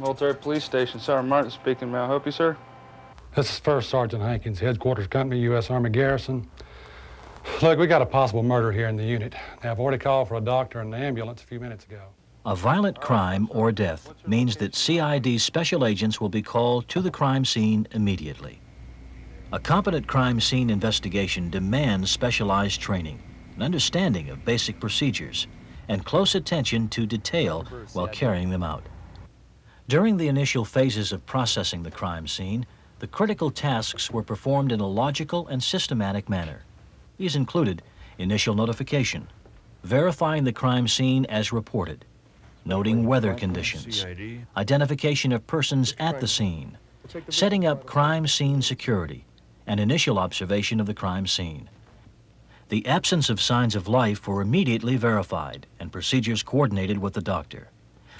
Military Police Station, Sergeant Martin speaking. May I help you, sir? This is First Sergeant Hankins, Headquarters Company, U.S. Army Garrison. Look, we got a possible murder here in the unit. Now, I've already called for a doctor and an ambulance a few minutes ago. A violent crime or death means that CID special agents will be called to the crime scene immediately. A competent crime scene investigation demands specialized training, an understanding of basic procedures, and close attention to detail while carrying them out. During the initial phases of processing the crime scene, the critical tasks were performed in a logical and systematic manner. These included initial notification, verifying the crime scene as reported, noting weather conditions, identification of persons at the scene, setting up crime scene security, and initial observation of the crime scene. The absence of signs of life were immediately verified and procedures coordinated with the doctor.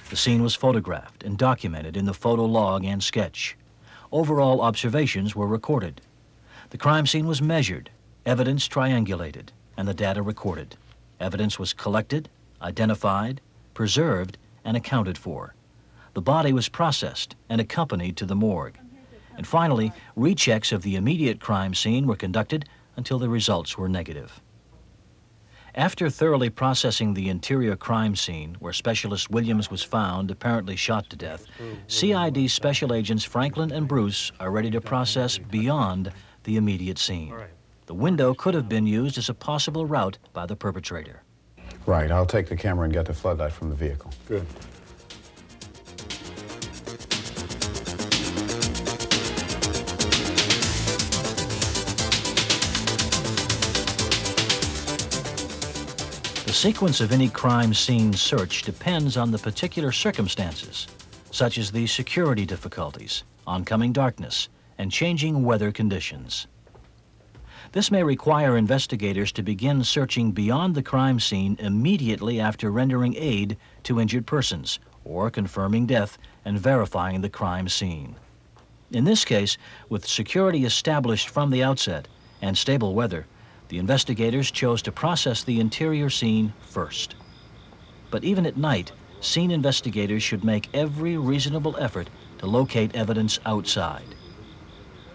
The scene was photographed and documented in the photo log and sketch. Overall observations were recorded. The crime scene was measured, evidence triangulated, and the data recorded. Evidence was collected, identified, preserved, and accounted for. The body was processed and accompanied to the morgue. And finally, rechecks of the immediate crime scene were conducted until the results were negative. After thoroughly processing the interior crime scene, where Specialist Williams was found, apparently shot to death, CID Special Agents Franklin and Bruce are ready to process beyond the immediate scene. The window could have been used as a possible route by the perpetrator. Right, I'll take the camera and get the floodlight from the vehicle. Good. The sequence of any crime scene search depends on the particular circumstances, such as the security difficulties, oncoming darkness, and changing weather conditions. This may require investigators to begin searching beyond the crime scene immediately after rendering aid to injured persons or confirming death and verifying the crime scene. In this case, with security established from the outset and stable weather, the investigators chose to process the interior scene first. But even at night, scene investigators should make every reasonable effort to locate evidence outside.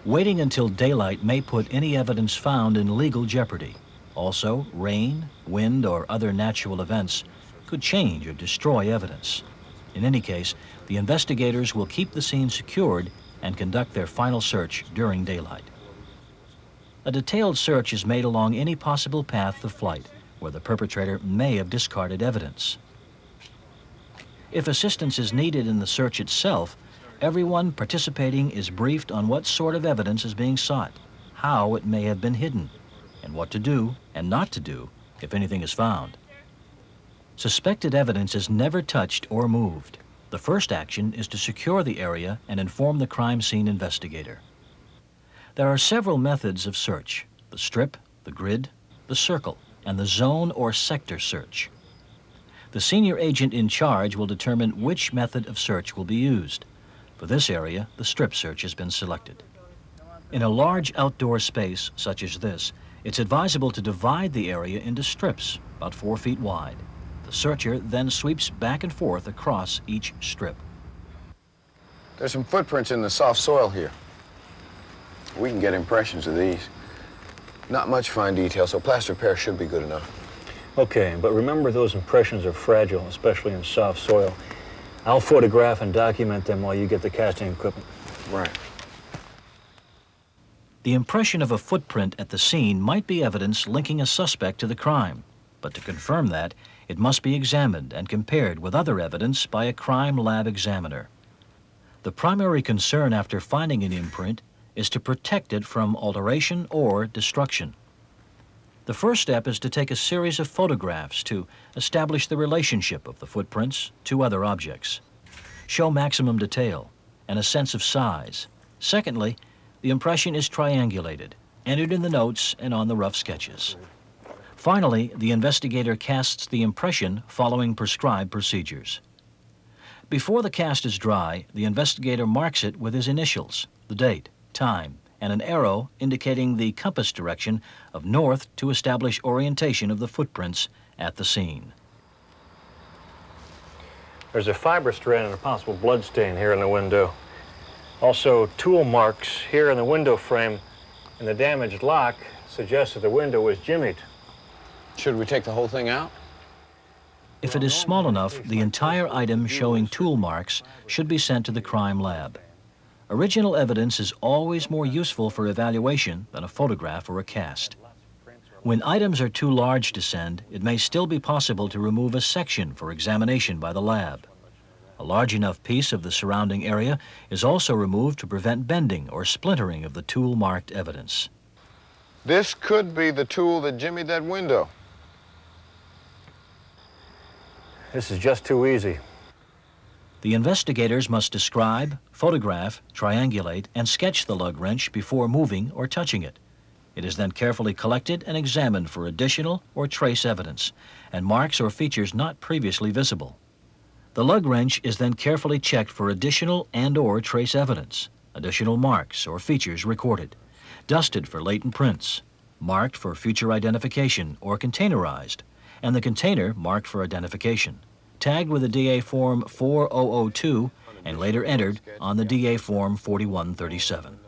Waiting until daylight may put any evidence found in legal jeopardy. Also, rain, wind, or other natural events could change or destroy evidence. In any case, the investigators will keep the scene secured and conduct their final search during daylight. A detailed search is made along any possible path of flight where the perpetrator may have discarded evidence. If assistance is needed in the search itself, everyone participating is briefed on what sort of evidence is being sought, how it may have been hidden, and what to do and not to do if anything is found. Suspected evidence is never touched or moved. The first action is to secure the area and inform the crime scene investigator. There are several methods of search: the strip, the grid, the circle, and the zone or sector search. The senior agent in charge will determine which method of search will be used. For this area, the strip search has been selected. In a large outdoor space such as this, it's advisable to divide the area into strips about 4 feet wide. The searcher then sweeps back and forth across each strip. There's some footprints in the soft soil here. We can get impressions of these. Not much fine detail, so plaster Paris should be good enough. Okay, but remember those impressions are fragile, especially in soft soil. I'll photograph and document them while you get the casting equipment. Right. The impression of a footprint at the scene might be evidence linking a suspect to the crime, but to confirm that, it must be examined and compared with other evidence by a crime lab examiner. The primary concern after finding an imprint is to protect it from alteration or destruction. The first step is to take a series of photographs to establish the relationship of the footprints to other objects, show maximum detail and a sense of size. Secondly, the impression is triangulated, entered in the notes and on the rough sketches. Finally, the investigator casts the impression following prescribed procedures. Before the cast is dry, the investigator marks it with his initials, the date, time, and an arrow indicating the compass direction of north to establish orientation of the footprints at the scene. There's a fiber strand and a possible blood stain here in the window. Also, tool marks here in the window frame, and the damaged lock suggests that the window was jimmied. Should we take the whole thing out? If it is small enough, the entire item showing tool marks should be sent to the crime lab. Original evidence is always more useful for evaluation than a photograph or a cast. When items are too large to send, it may still be possible to remove a section for examination by the lab. A large enough piece of the surrounding area is also removed to prevent bending or splintering of the tool-marked evidence. This could be the tool that jimmied that window. This is just too easy. The investigators must describe, photograph, triangulate, and sketch the lug wrench before moving or touching it. It is then carefully collected and examined for additional or trace evidence, and marks or features not previously visible. The lug wrench is then carefully checked for additional and/or trace evidence, additional marks or features recorded, dusted for latent prints, marked for future identification or containerized, and the container marked for identification, tagged with the DA Form 4002 and later entered on the DA Form 4137.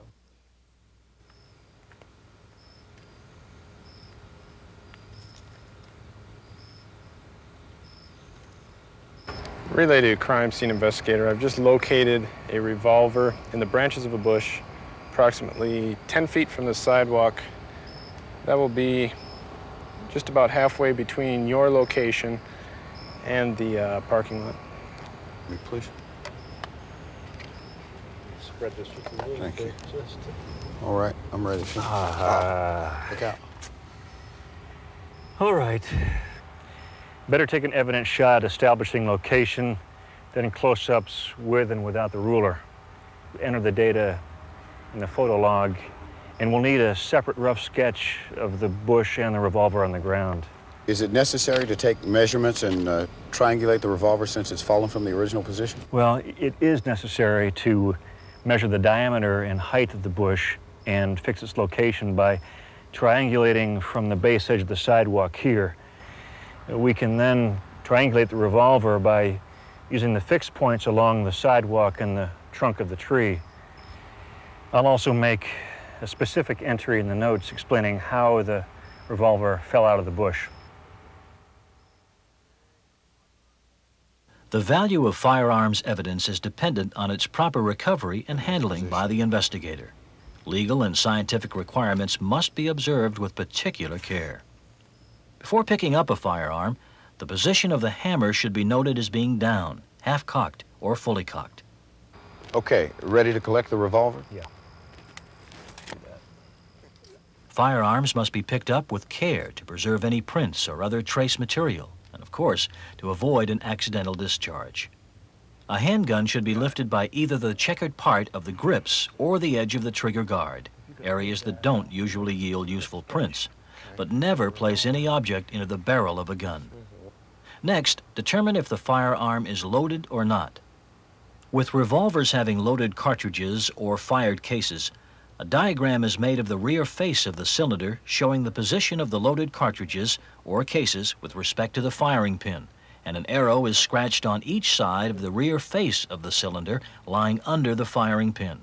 Relay to crime scene investigator. I've just located a revolver in the branches of a bush, approximately 10 feet from the sidewalk. That will be just about halfway between your location and the parking lot. Me, please. Spread this just a little Thank bit. you. All right, I'm ready. Look out. All right. Better take an evidence shot establishing location, then close-ups with and without the ruler. Enter the data in the photo log, and we'll need a separate rough sketch of the bush and the revolver on the ground. Is it necessary to take measurements and triangulate the revolver since it's fallen from the original position? Well, it is necessary to measure the diameter and height of the bush and fix its location by triangulating from the base edge of the sidewalk here. We can then triangulate the revolver by using the fixed points along the sidewalk and the trunk of the tree. I'll also make a specific entry in the notes explaining how the revolver fell out of the bush. The value of firearms evidence is dependent on its proper recovery and handling by the investigator. Legal and scientific requirements must be observed with particular care. Before picking up a firearm, the position of the hammer should be noted as being down, half-cocked, or fully cocked. Okay, ready to collect the revolver? Yeah. Firearms must be picked up with care to preserve any prints or other trace material, and of course, to avoid an accidental discharge. A handgun should be lifted by either the checkered part of the grips or the edge of the trigger guard, areas that don't usually yield useful prints, but never place any object into the barrel of a gun. Next, determine if the firearm is loaded or not. With revolvers having loaded cartridges or fired cases, a diagram is made of the rear face of the cylinder showing the position of the loaded cartridges or cases with respect to the firing pin, and an arrow is scratched on each side of the rear face of the cylinder lying under the firing pin.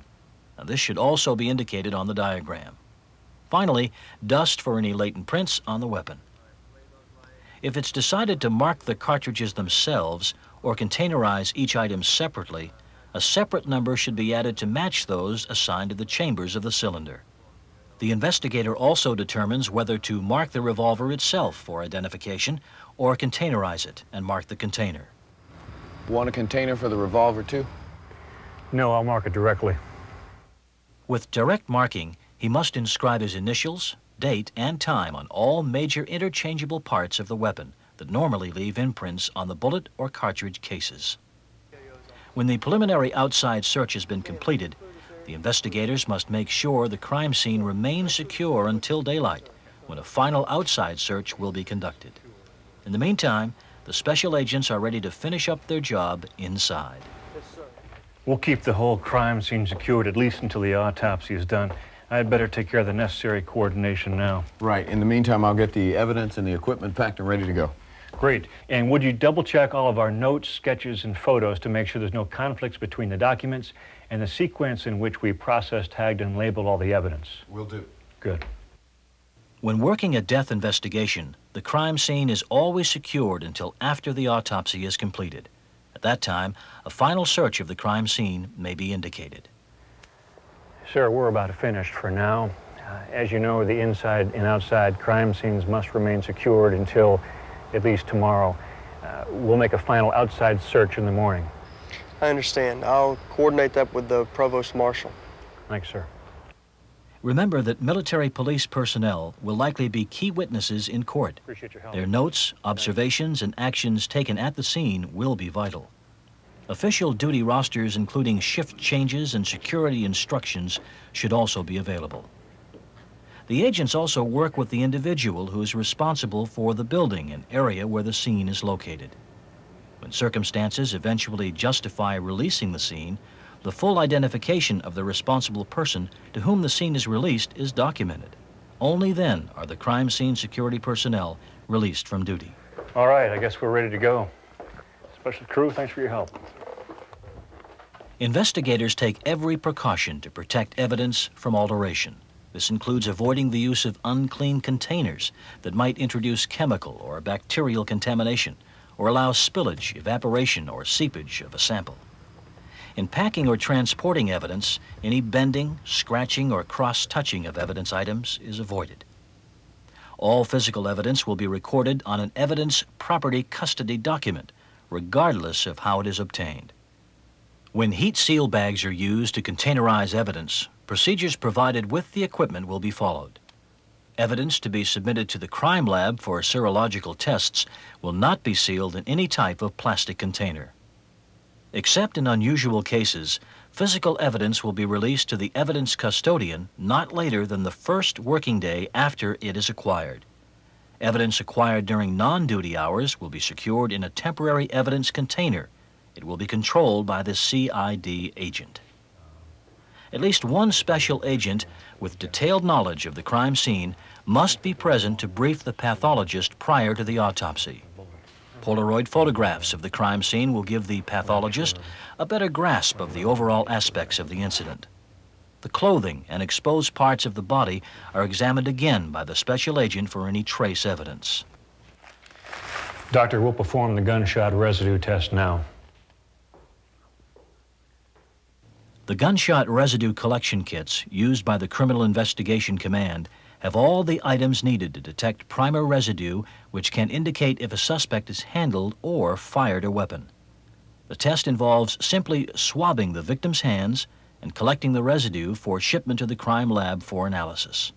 Now, this should also be indicated on the diagram. Finally, dust for any latent prints on the weapon. If it's decided to mark the cartridges themselves or containerize each item separately, a separate number should be added to match those assigned to the chambers of the cylinder. The investigator also determines whether to mark the revolver itself for identification or containerize it and mark the container. Want a container for the revolver, too? No, I'll mark it directly. With direct marking, he must inscribe his initials, date, and time on all major interchangeable parts of the weapon that normally leave imprints on the bullet or cartridge cases. When the preliminary outside search has been completed, the investigators must make sure the crime scene remains secure until daylight, when a final outside search will be conducted. In the meantime, the special agents are ready to finish up their job inside. We'll keep the whole crime scene secured at least until the autopsy is done. I'd better take care of the necessary coordination now. Right. In the meantime, I'll get the evidence and the equipment packed and ready to go. Great. And would you double check all of our notes, sketches, and photos to make sure there's no conflicts between the documents and the sequence in which we processed, tagged, and labeled all the evidence? Will do. Good. When working a death investigation, the crime scene is always secured until after the autopsy is completed. At that time, a final search of the crime scene may be indicated. Sir, we're about finished for now. As you know, the inside and outside crime scenes must remain secured until at least tomorrow. We'll make a final outside search in the morning. I understand. I'll coordinate that with the provost marshal. Thanks, sir. Remember that military police personnel will likely be key witnesses in court. Appreciate your help. Their notes, observations, and actions taken at the scene will be vital. Official duty rosters, including shift changes and security instructions, should also be available. The agents also work with the individual who is responsible for the building and area where the scene is located. When circumstances eventually justify releasing the scene, the full identification of the responsible person to whom the scene is released is documented. Only then are the crime scene security personnel released from duty. All right, I guess we're ready to go. Special crew, thanks for your help. Investigators take every precaution to protect evidence from alteration. This includes avoiding the use of unclean containers that might introduce chemical or bacterial contamination or allow spillage, evaporation, or seepage of a sample. In packing or transporting evidence, any bending, scratching, or cross-touching of evidence items is avoided. All physical evidence will be recorded on an evidence property custody document, regardless of how it is obtained. When heat seal bags are used to containerize evidence, procedures provided with the equipment will be followed. Evidence to be submitted to the crime lab for serological tests will not be sealed in any type of plastic container. Except in unusual cases, physical evidence will be released to the evidence custodian not later than the first working day after it is acquired. Evidence acquired during non-duty hours will be secured in a temporary evidence container. It will be controlled by the CID agent. At least one special agent with detailed knowledge of the crime scene must be present to brief the pathologist prior to the autopsy. Polaroid photographs of the crime scene will give the pathologist a better grasp of the overall aspects of the incident. The clothing and exposed parts of the body are examined again by the special agent for any trace evidence. Doctor, we'll perform the gunshot residue test now. The gunshot residue collection kits used by the Criminal Investigation Command have all the items needed to detect primer residue which can indicate if a suspect has handled or fired a weapon. The test involves simply swabbing the victim's hands and collecting the residue for shipment to the crime lab for analysis.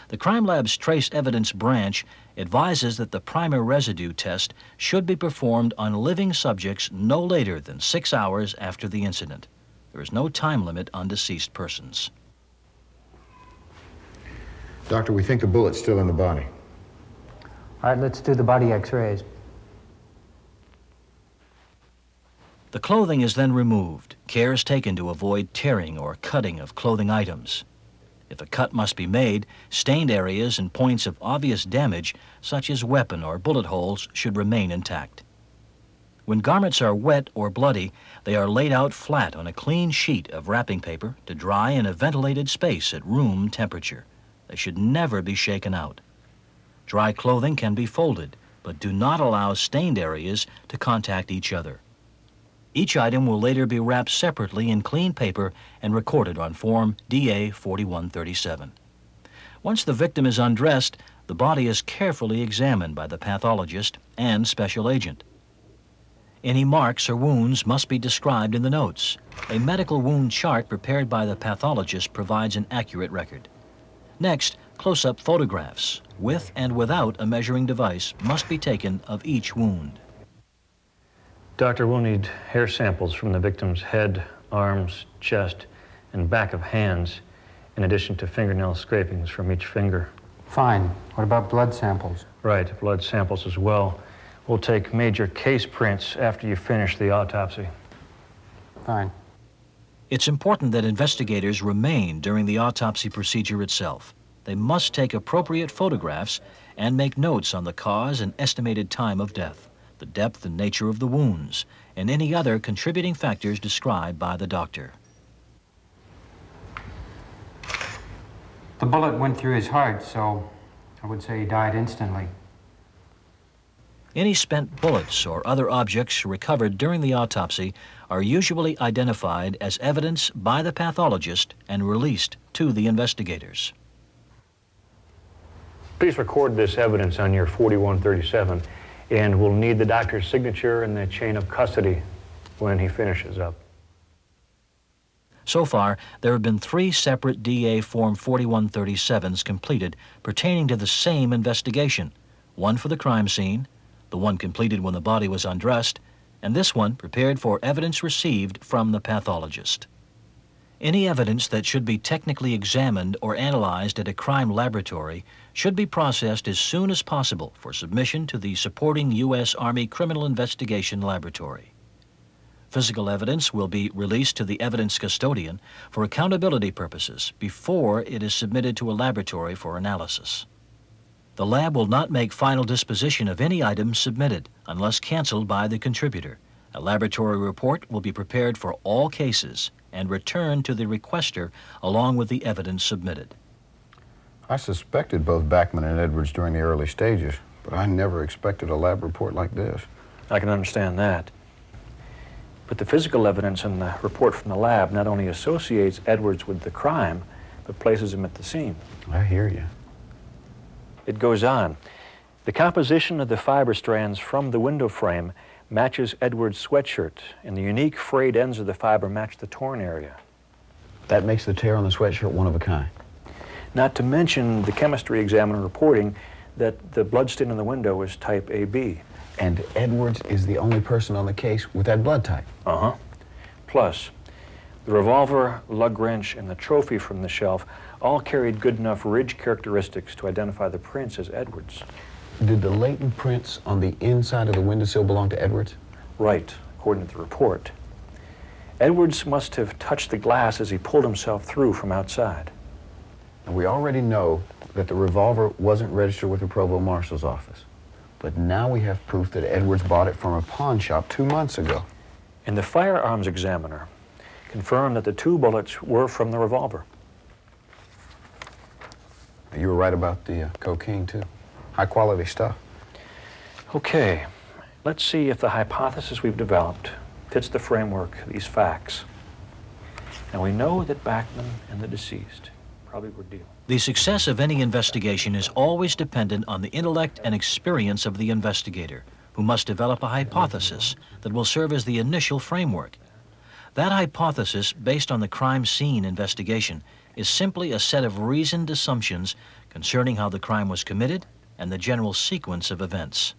The crime lab's trace evidence branch advises that the primer residue test should be performed on living subjects no later than 6 hours after the incident. There is no time limit on deceased persons. Doctor, we think a bullet's still in the body. All right, let's do the body x-rays. The clothing is then removed. Care is taken to avoid tearing or cutting of clothing items. If a cut must be made, stained areas and points of obvious damage, such as weapon or bullet holes, should remain intact. When garments are wet or bloody, they are laid out flat on a clean sheet of wrapping paper to dry in a ventilated space at room temperature. They should never be shaken out. Dry clothing can be folded, but do not allow stained areas to contact each other. Each item will later be wrapped separately in clean paper and recorded on Form DA 4137. Once the victim is undressed, the body is carefully examined by the pathologist and special agent. Any marks or wounds must be described in the notes. A medical wound chart prepared by the pathologist provides an accurate record. Next, close-up photographs, with and without a measuring device, must be taken of each wound. Doctor, we'll need hair samples from the victim's head, arms, chest, and back of hands, in addition to fingernail scrapings from each finger. Fine. What about blood samples? Right, blood samples as well. We'll take major case prints after you finish the autopsy. Fine. It's important that investigators remain during the autopsy procedure itself. They must take appropriate photographs and make notes on the cause and estimated time of death, the depth and nature of the wounds, and any other contributing factors described by the doctor. The bullet went through his heart, so I would say he died instantly. Any spent bullets or other objects recovered during the autopsy are usually identified as evidence by the pathologist and released to the investigators. Please record this evidence on your 4137, and we'll need the doctor's signature and the chain of custody when he finishes up. So far, there have been 3 separate DA Form 4137s completed pertaining to the same investigation, one for the crime scene, the one completed when the body was undressed, and this one prepared for evidence received from the pathologist. Any evidence that should be technically examined or analyzed at a crime laboratory should be processed as soon as possible for submission to the supporting U.S. Army Criminal Investigation Laboratory. Physical evidence will be released to the evidence custodian for accountability purposes before it is submitted to a laboratory for analysis. The lab will not make final disposition of any items submitted unless canceled by the contributor. A laboratory report will be prepared for all cases and returned to the requester along with the evidence submitted. I suspected both Backman and Edwards during the early stages, but I never expected a lab report like this. I can understand that. But the physical evidence in the report from the lab not only associates Edwards with the crime, but places him at the scene. I hear you. It goes on. The composition of the fiber strands from the window frame matches Edwards' sweatshirt, and the unique frayed ends of the fiber match the torn area. That makes the tear on the sweatshirt one of a kind. Not to mention the chemistry examiner reporting that the blood stain on the window is type AB. And Edwards is the only person on the case with that blood type. Uh-huh. Plus, the revolver, lug wrench, and the trophy from the shelf all carried good enough ridge characteristics to identify the prints as Edwards. Did the latent prints on the inside of the windowsill belong to Edwards? Right, according to the report. Edwards must have touched the glass as he pulled himself through from outside. And we already know that the revolver wasn't registered with the Provost Marshal's office. But now we have proof that Edwards bought it from a pawn shop 2 months ago. And the firearms examiner confirmed that the 2 bullets were from the revolver. You were right about the cocaine, too. High quality stuff. Okay, let's see if the hypothesis we've developed fits the framework of these facts. Now we know that Backman and the deceased probably were dealing. The success of any investigation is always dependent on the intellect and experience of the investigator, who must develop a hypothesis that will serve as the initial framework. That hypothesis, based on the crime scene investigation, is simply a set of reasoned assumptions concerning how the crime was committed and the general sequence of events.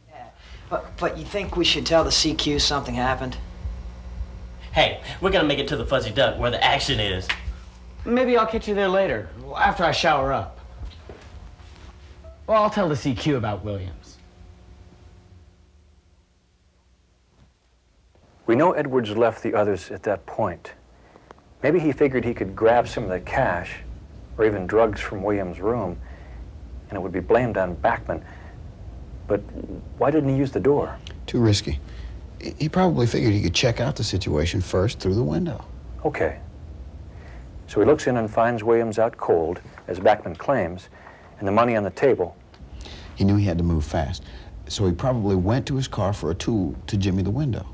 But you think we should tell the CQ something happened? Hey, we're gonna make it to the Fuzzy Duck where the action is. Maybe I'll catch you there later, after I shower up. Well, I'll tell the CQ about Williams. We know Edwards left the others at that point. Maybe he figured he could grab some of the cash or even drugs from Williams' room and it would be blamed on Backman. But why didn't he use the door? Too risky. He probably figured he could check out the situation first through the window. Okay. So he looks in and finds Williams out cold, as Backman claims, and the money on the table. He knew he had to move fast, so he probably went to his car for a tool to jimmy the window.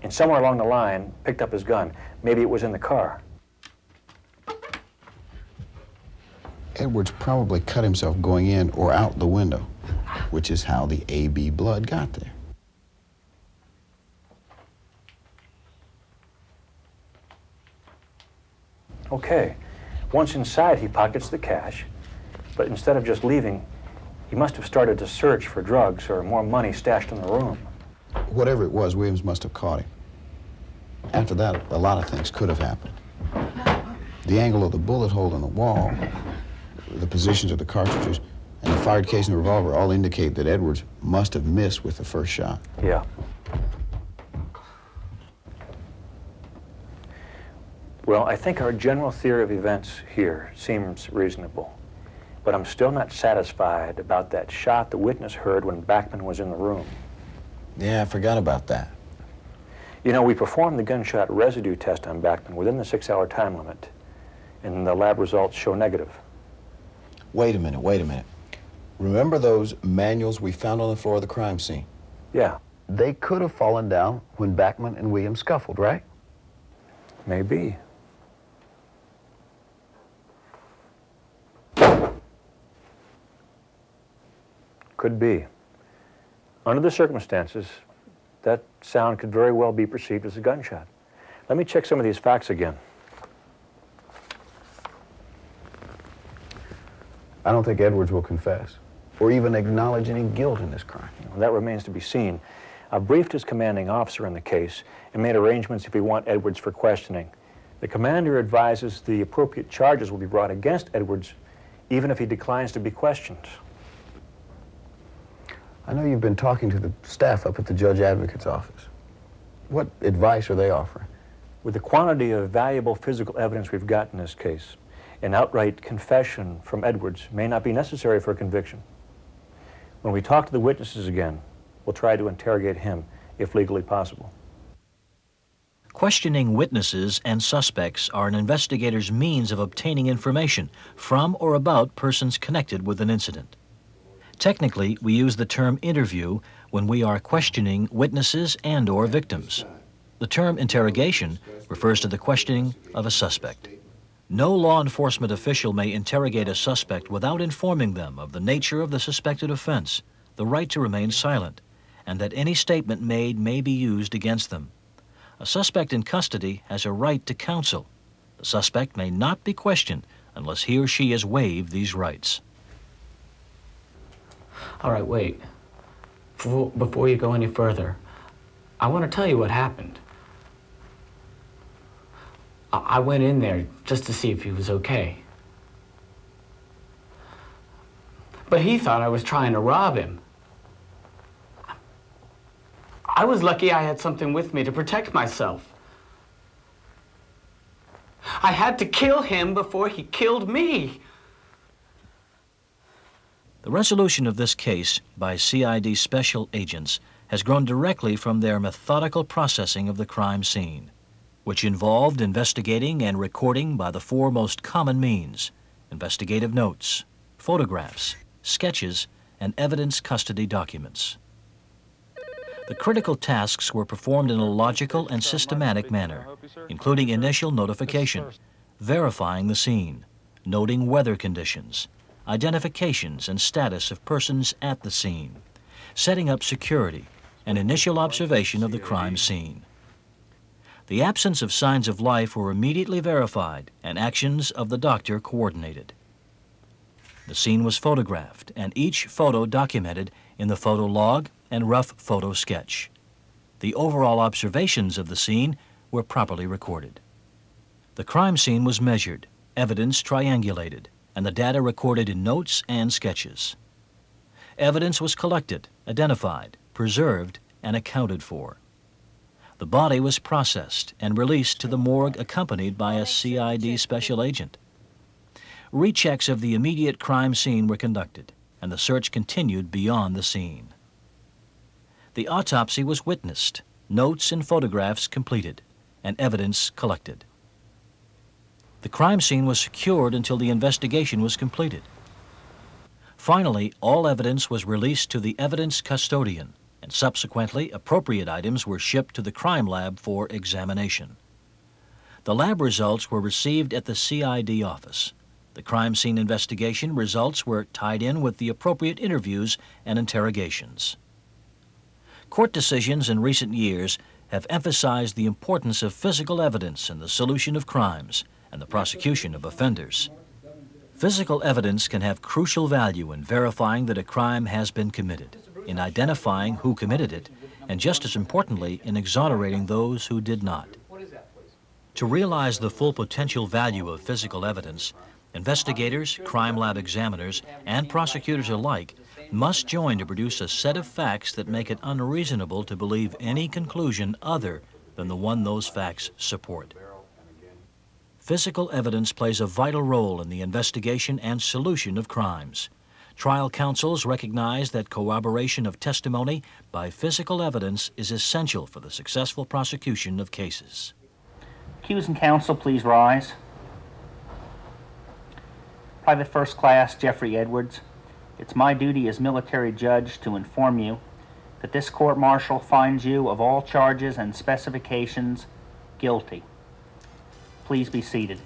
And somewhere along the line, picked up his gun. Maybe it was in the car. Edwards probably cut himself going in or out the window, which is how the AB blood got there. Okay. Once inside, he pockets the cash, but instead of just leaving, he must have started to search for drugs or more money stashed in the room. Whatever it was, Williams must have caught him. After that, a lot of things could have happened. The angle of the bullet hole in the wall, the positions of the cartridges, and the fired case in the revolver all indicate that Edwards must have missed with the first shot. Yeah. Well, I think our general theory of events here seems reasonable. But I'm still not satisfied about that shot the witness heard when Backman was in the room. Yeah, I forgot about that. You know, we performed the gunshot residue test on Backman within the 6-hour time limit, and the lab results show negative. Wait a minute. Remember those manuals we found on the floor of the crime scene? Yeah, They could have fallen down when Backman and Williams scuffled, right? maybe. Could be. Under the circumstances, that sound could very well be perceived as a gunshot. Let me check some of these facts again. I don't think Edwards will confess or even acknowledge any guilt in this crime. Well, that remains to be seen. I've briefed his commanding officer in the case and made arrangements if we want Edwards for questioning. The commander advises the appropriate charges will be brought against Edwards even if he declines to be questioned. I know you've been talking to the staff up at the judge advocate's office. What advice are they offering? With the quantity of valuable physical evidence we've got in this case, an outright confession from Edwards may not be necessary for a conviction. When we talk to the witnesses again, we'll try to interrogate him if legally possible. Questioning witnesses and suspects are an investigator's means of obtaining information from or about persons connected with an incident. Technically, we use the term interview when we are questioning witnesses and/or victims. The term interrogation refers to the questioning of a suspect. No law enforcement official may interrogate a suspect without informing them of the nature of the suspected offense, the right to remain silent, and that any statement made may be used against them. A suspect in custody has a right to counsel. The suspect may not be questioned unless he or she has waived these rights. All right, wait. Before you go any further, I want to tell you what happened. I went in there just to see if he was okay. But he thought I was trying to rob him. I was lucky I had something with me to protect myself. I had to kill him before he killed me. The resolution of this case by CID special agents has grown directly from their methodical processing of the crime scene, which involved investigating and recording by the four most common means: investigative notes, photographs, sketches, and evidence custody documents. The critical tasks were performed in a logical and systematic manner, including initial notification, verifying the scene, noting weather conditions, identifications and status of persons at the scene, setting up security, and initial observation of the crime scene. The absence of signs of life were immediately verified and actions of the doctor coordinated. The scene was photographed and each photo documented in the photo log and rough photo sketch. The overall observations of the scene were properly recorded. The crime scene was measured, evidence triangulated, and the data recorded in notes and sketches. Evidence was collected, identified, preserved, and accounted for. The body was processed and released to the morgue accompanied by a CID special agent. Rechecks of the immediate crime scene were conducted, and the search continued beyond the scene. The autopsy was witnessed, notes and photographs completed, and evidence collected. The crime scene was secured until the investigation was completed. Finally, all evidence was released to the evidence custodian, and subsequently appropriate items were shipped to the crime lab for examination. The lab results were received at the CID office. The crime scene investigation results were tied in with the appropriate interviews and interrogations. Court decisions in recent years have emphasized the importance of physical evidence in the solution of crimes and the prosecution of offenders. Physical evidence can have crucial value in verifying that a crime has been committed, in identifying who committed it, and just as importantly, in exonerating those who did not. To realize the full potential value of physical evidence, investigators, crime lab examiners, and prosecutors alike must join to produce a set of facts that make it unreasonable to believe any conclusion other than the one those facts support. physical evidence plays a vital role in the investigation and solution of crimes. Trial counsels recognize that corroboration of testimony by physical evidence is essential for the successful prosecution of cases. Accused and counsel, please rise. Private First Class Jeffrey Edwards, it's my duty as military judge to inform you that this court-martial finds you of all charges and specifications guilty. Please be seated.